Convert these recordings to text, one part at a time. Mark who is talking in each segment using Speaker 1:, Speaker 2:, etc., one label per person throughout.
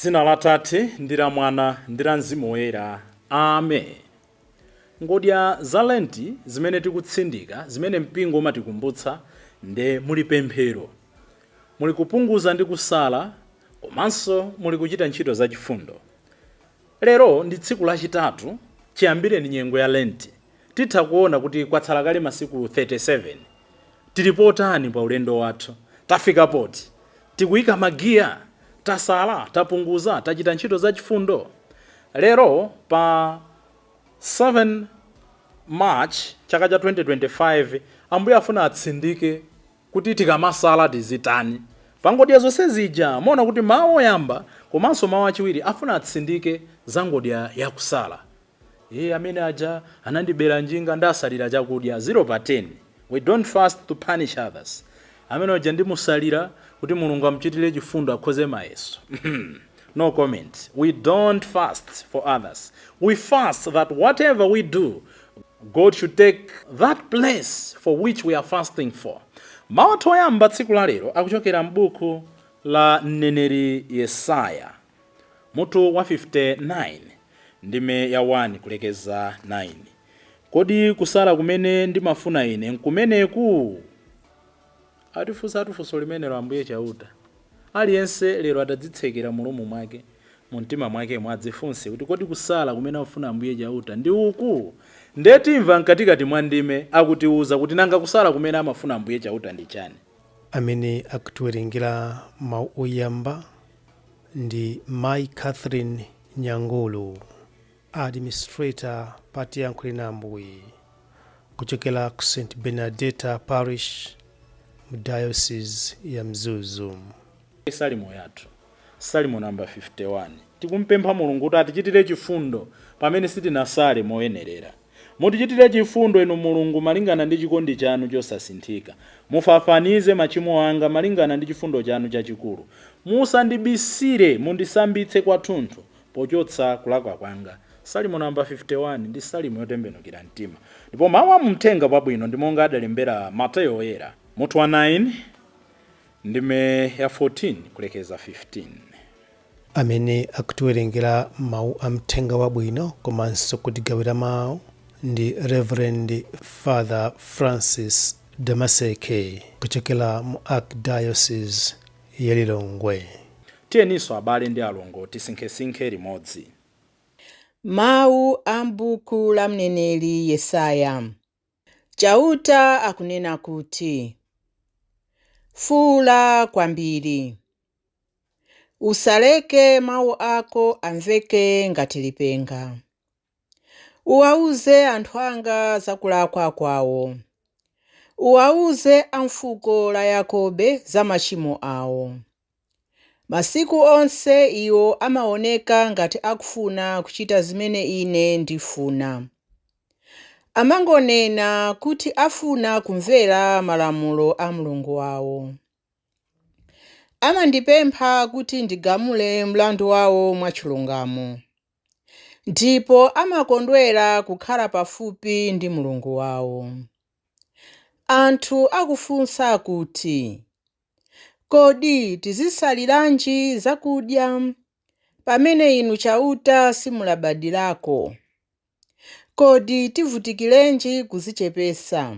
Speaker 1: Dzina la Tate ndi la Mwana ndi la Mzimu Woyera. Amen. Ngodya za Lenti zimene tikutsindika, zimene mpingo umatikumbutsa, nde muli pemphero, muli kupunguza ndi kusala, komanso muli kuchita ntchito zachifundo. Lero ndi tsiku lachitatu, chiyambireni nyengo ya Lenti. Titha kuona kuti kwatsala kale masiku 37. Tili potani pa ulendo wathu? Tafika poti? Tikuyika magiya? Tasala, tapunguza, tachita ntchito zachifundo? Lero pa 7 March chaka cha 2025 Ambuye afuna atsindike kuti tikamasala tizitani. Pangodya zonse zija muona kuti mawu oyamba komanso mawu achiwiri afuna atsindike za ngodya yakusala. Amene aja anandibera njinga ndasalira chakudya 0/10. We don't fast to punish others. Amene aja ndimusalira kuti Mulungu amuchitire chifundo akhoze mayeso. No comment. We don't fast for others. We fast that whatever we do, God should take that place for which we are fasting for. Mawu oyamba tsiku la lero akuchokera m'buku la mneneri Yesaya, mutu wa 59 ndime ya 1 kulekeza 9. Kodi kusala kumene ndimafuna ine nkumeneku? Atifunsa funso limenelo Ambuye chauta. Aliyense lero atadzitsekera mulomo mwake, mumtima mwake mwadzifunse kuti kodi kusala kumene afuna Ambuye chauta ndi uku? Ndetimva mkatikati mwa ndime akutiuza kuti nanga kusala kumene amafuna Ambuye chauta ndi chani.
Speaker 2: Amene akutiwerengera mawu oyamba ndi Mai Catherine Nyangolo, administrator pati yankhuleni Ambuye, kuchokera ku St. Benedetta Parish mu diocese ya Mzuzu.
Speaker 1: Salimo yathu, Salimo namba 51. Tikumpempha Mulungu kuti atichitire chifundo pamene sitinasale moyenerera. Mutichitire chifundo inu Mulungu malingana ndi chikondi chanu chosasinthika. Mufafanize machimo anga malingana ndi chifundo chanu chachikulu. Musandibisire, mundisambitse kwathunthu pochotsa kulakwa kwanga. Salimo namba 51 ndi salimo yotembenukira mtima. Ndipo mawu amumthenga pabwino ndi monga adalembera Mateyo Oyera, mutu wa 9 ndime ya 14 kulekeza 15.
Speaker 2: Amene akutiwerengera mawu amthenga wabwino komanso kutigawira mawu ndi Reverend Father Francis Damaseke, kuchokera mu Archdiocese ya Lilongwe.
Speaker 1: Tiyeninso abale ndi alongo tisinkhesinkhe limodzi.
Speaker 3: Mawu a m'buku la mneneri Yesaya. Chauta akunena kuti, fuula kwambiri. Usaleke mawu ako amveke ngati lipenga. Uwauze anthu anga za kulakwa kwawo. Uwauze amfuko la Yakobe za machimo awo. Masiku onse iwo amaoneka ngati akufuna kuchita zimene ine ndifuna. Amangonena kuti afuna kumvera malamulo a Mulungu wawo. Amandipempha kuti ndigamule mlandu wawo mwachilungamo. Ndipo amakondwera kukhala pafupi ndi Mulungu wawo. Anthu akufunsa kuti, kodi tizisaliranji zakudya pamene inu chauta simulabadirako? Kodi tivutikirenji kuzichepesa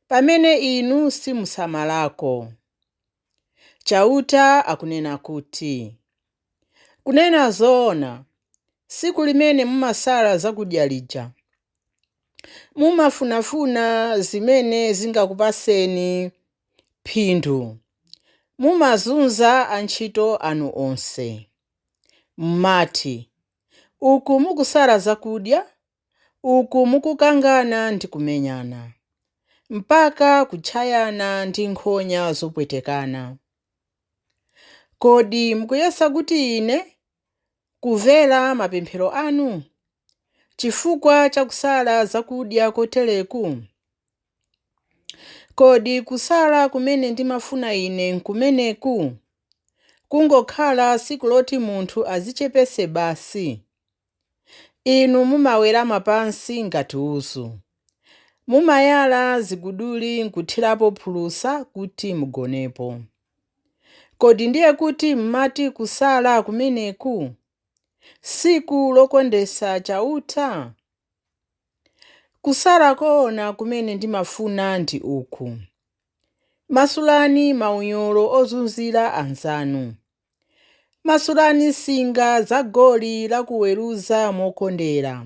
Speaker 3: pamene inu simusamalako? Chauta akunena kuti, kunena zoona, siku limene mumasala zakudya lija, mumafunafuna zimene zingakupaseni phindu. Mumazunza antchito anu onse. Mmati, uku mukusala zakudya, uku mukukangana ndi kumenyana, mpaka kutchayana ndi nkhonya zopwetekana. Kodi mukuyesa kuti ine kumvera mapemphero anu chifukwa cha kusala zakudya kotereku? Kodi kusala kumene ndimafuna ine nkumeneku? Kungokhala siku loti munthu azichepese basi. Inu mumawerama pansi ngati uzu. Mumayala ziguduli nkuthirapo phulusa kuti mugonepo. Kodi ndiye kuti mmati kusala kumeneku siku lokondesa chauta? Kusala koona kumene ndimafuna ndi uku: masulani maunyolo ozunzira anzanu. Masulani singa za goli lakuweruza mokondera.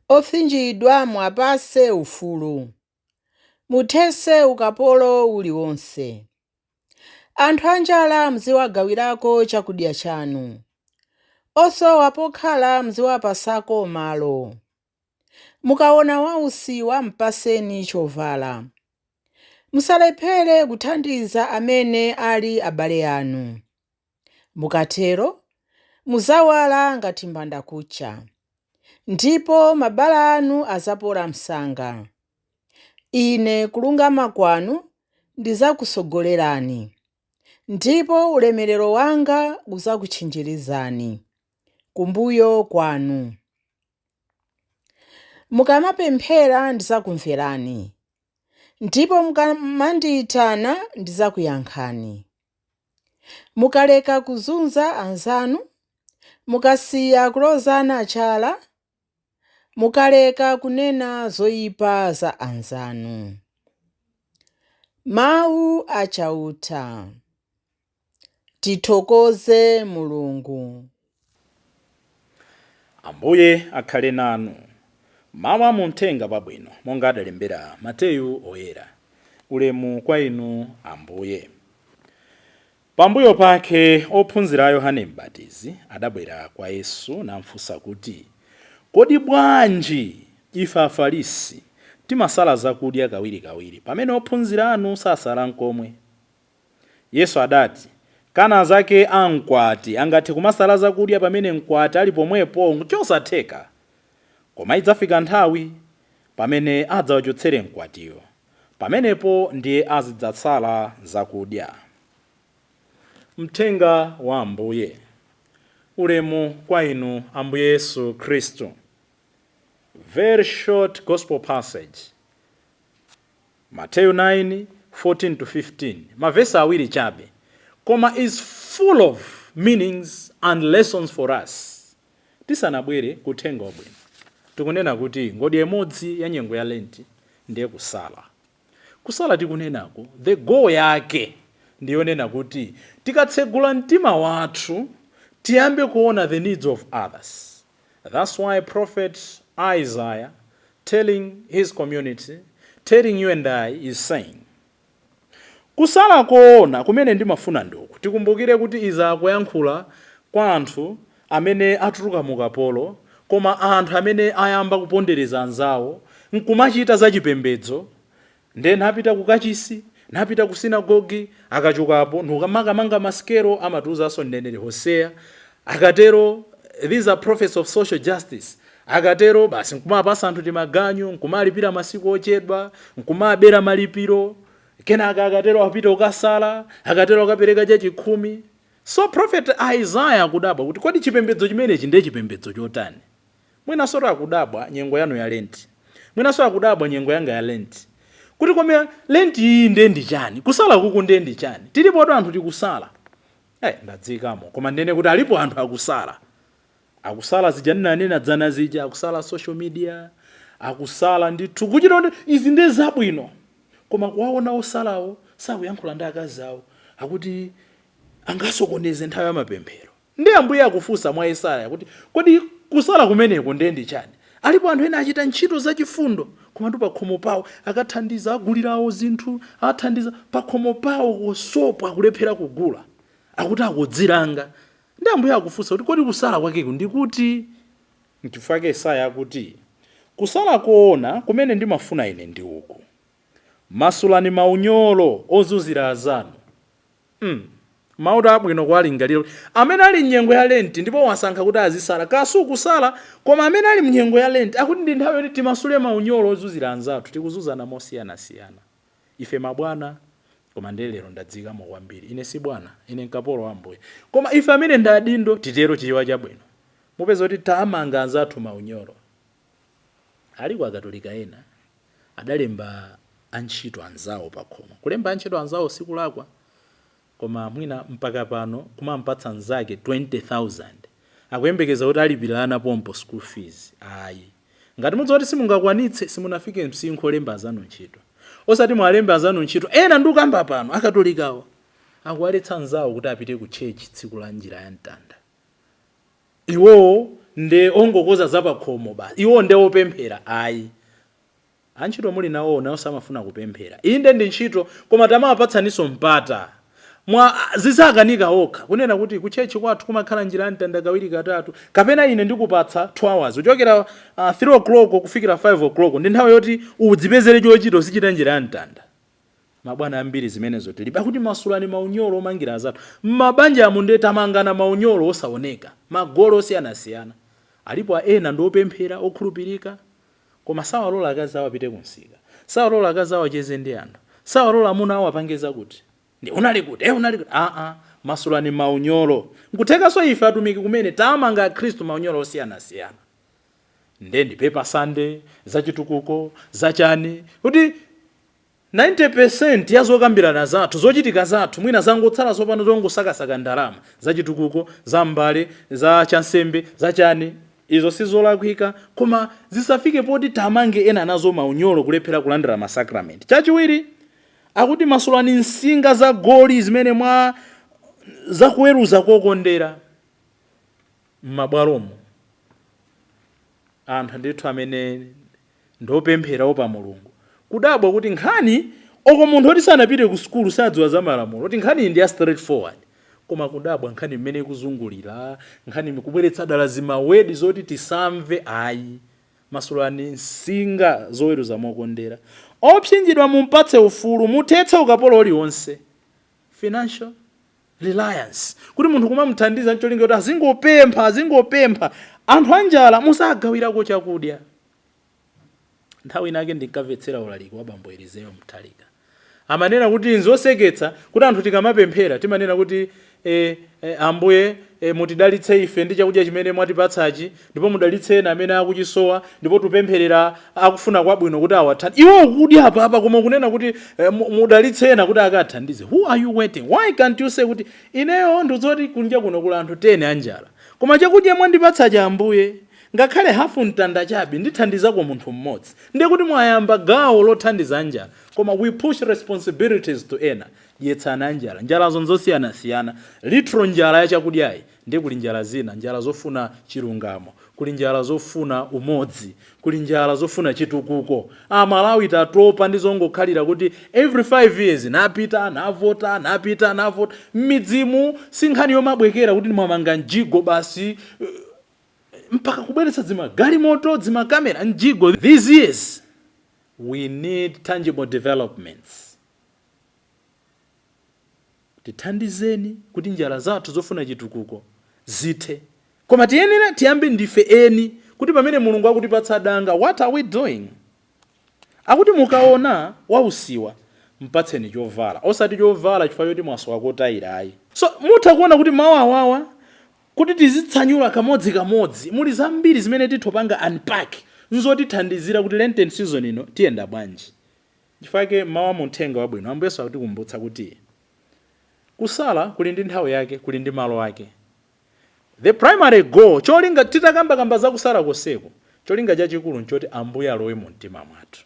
Speaker 3: Opsinjidwa mwapase ufulu. Muthese ukapolo uliwonse. Anthu anjala mziwagawirako chakudya chanu. Osowa pokhala mziwapasako malo. Mukaona wausiwa mpaseni chovala. Musalephere kuthandiza amene ali abale anu. Mukatero muzawala ngati mbandakucha, ndipo mabala anu azapola msanga. Ine kulungama kwanu ndizakusogolerani, ndipo ulemerero wanga uzakutchinjirizani kumbuyo kwanu. Mukamapemphera ndizakumverani, ndipo mukamandiyitana ndizakuyankhani. Mukaleka kuzunza anzanu, mukasiya kulozana achala, mukaleka kunena zoyipa za anzanu. Mawu achauta. Tithokoze Mulungu.
Speaker 1: Ambuye akhale nanu. Mawu a Uthenga Wabwino monga adalembera Mateyu oyera. Ulemu kwa inu Ambuye. Pambuyo pake ophunzira a Yohane M'batizi adabwera kwa Yesu namfunsa kuti, kodi bwanji ife Afarisi timasala zakudya kawirikawiri pamene ophunzira anu sasala nkomwe? Yesu adati, kana zake amkwati angathe kumasala zakudya pamene mkwati ali pomwepo nchosatheka. Koma idzafika nthawi pamene adzawachotsere mkwatiyo, pamenepo ndiye azidzatsala zakudya. Mthenga wa Ambuye. Ulemu kwa inu Ambuye Yesu Kristu. Very short gospel passage. Matthew 9:14-15. Mavesi awiri chabe. Koma is full of meanings and lessons for us. Tisanabwere kuthenga wabwino. Tikunena kuti ngodi imodzi ya nyengo ya Lenti ndiye kusala. Kusala tikunenako the goal yake ndiyonena kuti tikatsegula mtima wathu tiyambe kuona the needs of others. That's why Prophet Isaiah telling his community, telling you and I, is saying, kusala koona kumene ndimafuna ndoku tikumbukire kuti iza akuyankhula kwa anthu amene atuluka mukapolo, koma anthu amene ayamba kupondereza anzawo nkumachita zachipembedzo, ndiye napita kukachisi, napita ku sinagogi, akachokapo nukamanga masikelo amatiuzanso mneneri Hosea, akatero these are prophets of social justice, akatero basi nkumapasa anthu timaganyu, nkumalipira masiku ochedwa, nkumabera malipiro, kenaka akatero apita ukasala, akatero akapereka chachikhumi. So prophet Isaiah kudabwa kuti kodi chipembedzo chimenechi ndiye chipembedzo chotani? Mwinaso akudabwa nyengo yanu ya Lenti, mwinaso akudabwa nyengo yanga ya Lenti, kuti kome Lenti iyi ndiye ndi chani, kusala kuku ndiye ndi chani? Tilipo anthu tikusala. Ndadzikamo, koma ndene kuti alipo anthu akusala. Akusala zijanena dzana zija, akusala social media, akusala ndithu kuchita izi ndiye zabwino. Koma kuwaona osalawo sakuyankhula ndi akazi awo akuti angasokoneze nthawi ya mapemphero. Ndiye Ambuye akufunsa mwa Yesaya kuti kodi kusala kumeneko ndiye ndi chani? Alipo anthu ena achita ntchito zachifundo koma pa khomo pawo akathandiza agulirawo zinthu, athandiza pa khomo pawo kusopa kulephera kugula, akuti akudziranga. Ndiye Ambuye akufunsa kuti kodi kusala kwakeku ndikuti? N'chifukwa Yesaya akuti kusala koona kumene ndimafuna ine ndi uku: masulani maunyolo ozunzira azanu. Mauta abwino kwa lingaliro amene ali nyengo ya Lenti ndipo wasankha kuti azisala kasu kusala, koma amene ali mnyengo ya Lenti akuti ndi nthawi yoti timasule maunyolo ozunzira anzathu, tikuzuzana mosiyanasiyana. Ife mabwana, koma ndiye lero ndadzikamo kwambiri. Ine si bwana, ine nkapolo wa Ambuye. Koma ife amene ndi adindo titero chiyiwa chabwino. Mupeza kuti taamanga anzathu maunyolo. Aliko akatolika ena adalemba antchito anzawo pa khomo. Kulemba antchito anzawo sikulakwa. koma mwina mpaka pano kumampatsa nzake 20,000 akuyembekeza kuti alipirana pompo school fees. Ayi, ngati mudzoti simungakwanitse simunafike msinkhu olemba azanu ntchito, osati mwalemba azanu ntchito ena ndikamba pano akatolikawo akuwaletsa nzawo kuti apite ku church tsiku la njira ya mtanda. Iwo nde ongokoza zapakhomo basi, iwo nde opemphera. Ayi, antchito muli nawo nawo samafuna kupemphera. Inde ndi ntchito koma tamawapatsaninso mpata mwa zisakanika okha kunena kuti ku church kwathu kumakhala njira ya mtanda kawiri katatu, kapena ine ndikupatsa 2 hours kuchokera 3 o'clock kufikira 5 o'clock ndi nthawi yoti udzipezere chochita usichita njira ya mtanda. Mabwana ambiri zimenezo tilibe, akuti masulani maunyolo omangira azatu mabanja amu nde tamangana maunyolo osaoneka, magolo osiyanasiyana. Alipo ena ndiopemphera okhulupirika koma sawalola akazi awo apite kumsika, sawalola akazi awo acheze ndi anthu, sawalola amuna awo apangeza kuti ndi unali kuti unali kuti. Masulani maunyolo. Nkuthekanso ife atumiki kumene tamanga akhristu maunyolo osiyanasiyana. Ndi paper Sunday, zachitukuko, zachani, kuti 90% ya zokambirana zathu zochitika zathu mwina zangotsala zopano zongosakasaka ndalama zachitukuko, za mbale, za chansembe, zachani, izo sizolakwika koma zisafike poti tamange ena nazo maunyolo kulephera kulandira masakramenti. Chachiwiri akuti masulani nsinga za goli zimene mwa zakuweruza kokondera m'mabwalomo. Anthu ndithu amene ndopempherawo pa Mulungu kudabwa kuti nkhani oko munthu oti sanapite ku skulu sadziwa za malamulo kuti nkhani ndi ya straightforward, koma kudabwa nkhani mmene ikuzungulira, nkhani mikubweretsa dala zimawedi zoti tisamve. Ayi, masulani nsinga zoweruza mokondera. Opsinjidwa mumpatse ufulu, muthetsa ukapolo uliwonse, financial reliance, kuti munthu kumamuthandiza ncholinga kuti azingopempha. Anthu anjala musagawirako chakudya. Nthawi inake ndinkamvetsera ulaliki wa bambo Elizeyo Mtalika amanena kuti nzoseketsa kuti anthu tikamapemphera timanena kuti Ambuye mutidalitse ife ndi chakudya chimene mwatipatsachi, ndipo mudalitse ena amene akuchisowa, ndipo tupempherera akufuna kwabwino kuti awathandize. Iwo ukudya apa koma kunena kuti mudalitse ena kuti akathandize. Who are you waiting? Why can't you say kuti ineyo ndizoti kunja kuno kula anthu 10 anjala, koma chakudya mwandipatsachi Ambuye ngakhale hafu mtanda chabe ndithandiza kwa munthu mmodzi. Ndiye kuti mwayamba gawo lothandiza anjala, koma we push responsibilities to ena dyetsana anjala. Njala zonzosiyana-siyana, litro njala ya chakudyayi ndiye kuli njala zina, njala zofuna chilungamo, kuli njala zofuna umodzi, kuli njala zofuna chitukuko. Malawi tatopa ndi zongokhalira kuti every 5 years napita navota. Midzimu sinkhani yomabwekera kuti mwamanga njigo basi mpaka kubweretsa galimoto, kamera, njigo. These years we need tangible developments. Tithandizeni kuti njala zathu zofuna chitukuko zithe, koma tiyenera tiyambe ndife eni kuti pamene Mulungu akutipatsa danga, what are we doing? Akuti mukaona wausiwa mpatseni chovala, osati chovala chifukwa choti mwasowa kotayira. Ayi, so mutha kuona kuti mawawawa kuti tizitsanyula kamodzi muli zambiri zimene tithopanga unpack nzotithandizira kuti Lenten season ino tiyenda bwanji. Chifukwa mawa muthenga wabwino Ambuye Yesu akutikumbutsa kuti kusala kuli ndi nthawi yake, kuli ndi malo ake. The primary goal, cholinga titakamba za kusala koseko, cholinga chachikulu nchoti Ambuye alowe mu mtima mwathu.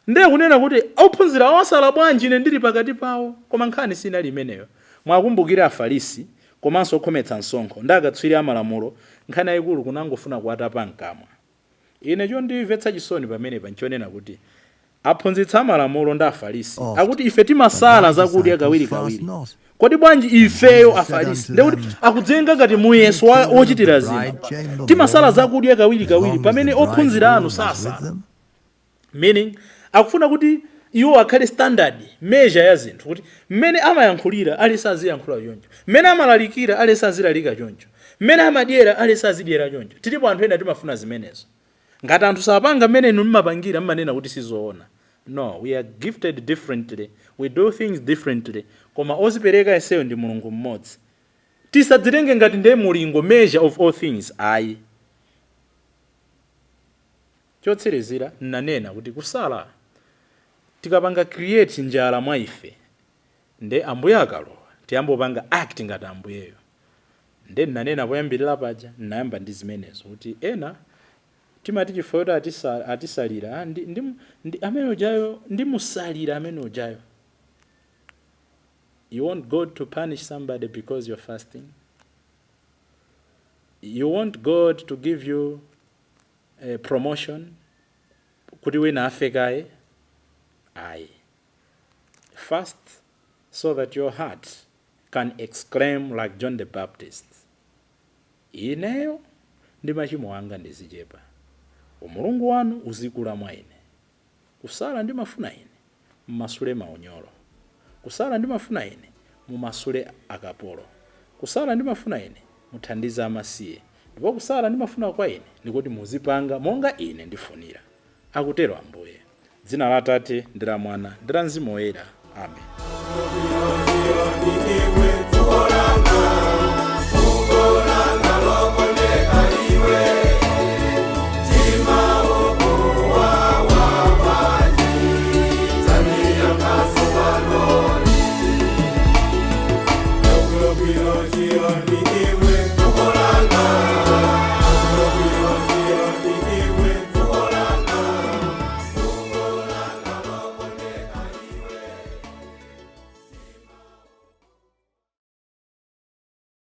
Speaker 1: Ndiye kunena kuti ophunzira osala bwanji ine ndili pakati pawo, koma nkhani sinali imeneyo. Mwakumbukira Afarisi komanso okhometsa msonkho ndakatswiri amalamulo, nkhani yayikulu kunangofuna kuwatapa mkamwa. Ine chondimvetsa chisoni pamene panchonena kuti aphunzitsa amalamulo ndi Afarisi akuti ife timasala zakudya kawiri. Kodi bwanji ifeyo Afarisi ndiye kuti akudzenga ngati muyeso wochitira zinthu, timasala zakudya kawiri pamene ophunzira anu sasa. Meaning akufuna kuti iwo akhale standard measure ya zinthu, kuti mmene amayankhulira alisaziyankhula choncho, mmene amalalikira alisazilalika choncho, mmene amadyera alisazidyera choncho. Tilipo anthu ena timafuna zimenezo. Ngati anthu sapanga mmene inu mmapangira mmanena kuti sizoona. No, we are gifted differently, we do things differently, koma ozipereka eseyo ndi Mulungu mmodzi. Tisadzitenge ngati ndiye mulingo, measure of all things. Ayi, chotsirizira nanena kuti kusala tikapanga create njala mwa ife, nde Ambuye akalowa tiyambopanga act ngati ambuyeyo. Nde nanena poyambirira paja nayamba ndi zimenezo kuti ena timati chifukwa atisalira ndi amene ujayo ndimusalira amene ujayo. You want God to punish somebody because you're fasting? You want God to give you a promotion kuti wina afekaye? Aye. Fast so that your heart can exclaim like John the Baptist, ineyo ndi machimo anga ndizichepa, umulungu wanu uzikula mwa ine. Kusala ndimafuna ine mmasule maunyolo, kusala ndimafuna ine mumasule akapolo, kusala ndimafuna ine muthandiza amasiye, ndipo kusala ndimafuna kwa ine ndikuti muzipanga monga ine ndifunira, akutero Ambuye. Dzina la Atate ndi la Mwana ndi la Mzimu Woyera. Amen.
Speaker 4: Iwe